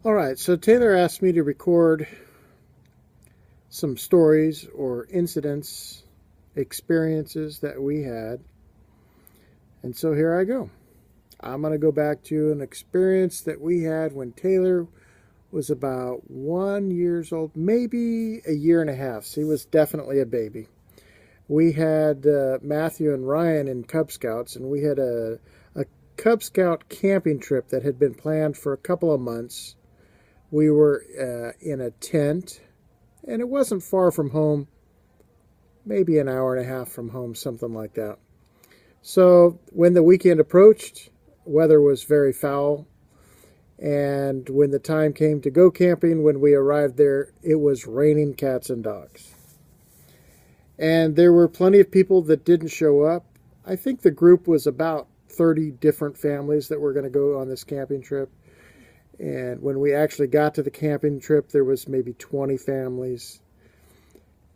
All right, so Taylor asked me to record some stories or incidents, experiences that we had. And so here I go. I'm going to go back to an experience that we had when Taylor was about 1 year old, maybe a year and a half. So he was definitely a baby. We had Matthew and Ryan in Cub Scouts, and we had a Cub Scout camping trip that had been planned for a couple of months. We were in a tent, and it wasn't far from home, maybe an hour and a half from home, something like that. So when the weekend approached, weather was very foul, and when the time came to go camping, when we arrived there, it was raining cats and dogs. And there were plenty of people that didn't show up. I think the group was about 30 different families that were going to go on this camping trip. And when we actually got to the camping trip, there was maybe 20 families.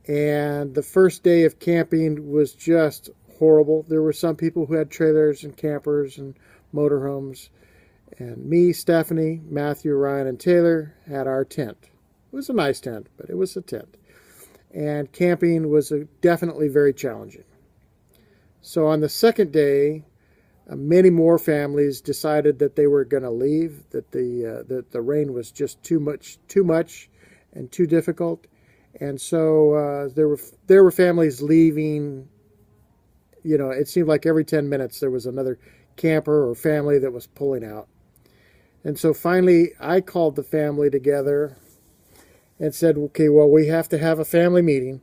And the first day of camping was just horrible. There were some people who had trailers and campers and motorhomes. And me, Stephanie, Matthew, Ryan, and Taylor had our tent. It was a nice tent, but it was a tent. And camping was definitely very challenging. So on the second day, many more families decided that they were going to leave, that the rain was just too much and too difficult. And so there were families leaving. You know, it seemed like every 10 minutes there was another camper or family that was pulling out. And so finally I called the family together and said, okay, well, we have to have a family meeting.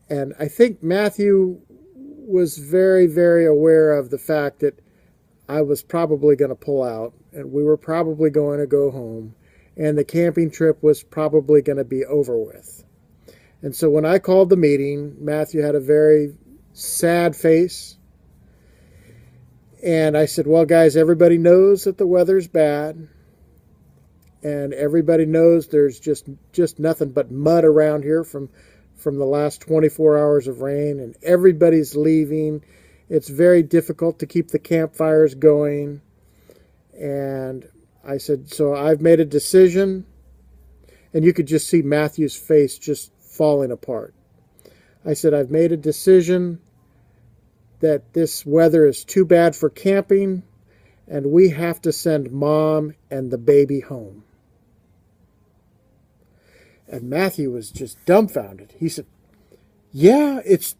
And I think Matthew was very, very aware of the fact that I was probably going to pull out and we were probably going to go home and the camping trip was probably going to be over with. And so when I called the meeting, Matthew had a very sad face. And I said, well, guys, everybody knows that the weather's bad. And everybody knows there's just nothing but mud around here from the last 24 hours of rain. And everybody's leaving. It's very difficult to keep the campfires going. And I said, so I've made a decision. And you could just see Matthew's face just falling apart. I said, I've made a decision that this weather is too bad for camping. And we have to send Mom and the baby home. And Matthew was just dumbfounded. He said, yeah, it's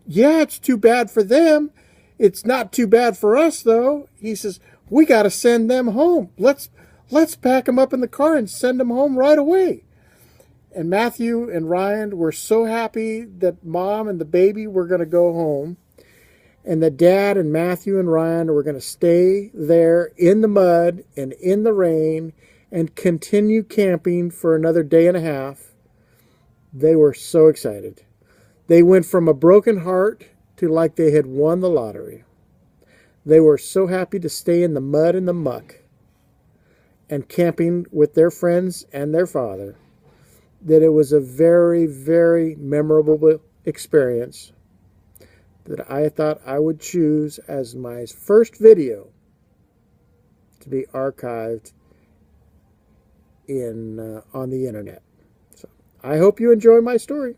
too bad for them. It's not too bad for us, though. He says, we got to send them home. Let's pack them up in the car and send them home right away. And Matthew and Ryan were so happy that Mom and the baby were going to go home. And that Dad and Matthew and Ryan were going to stay there in the mud and in the rain and continue camping for another day and a half. They were so excited. They went from a broken heart to like they had won the lottery. They were so happy to stay in the mud and the muck and camping with their friends and their father that it was a very, very memorable experience that I thought I would choose as my first video to be archived on the internet. So I hope you enjoy my story.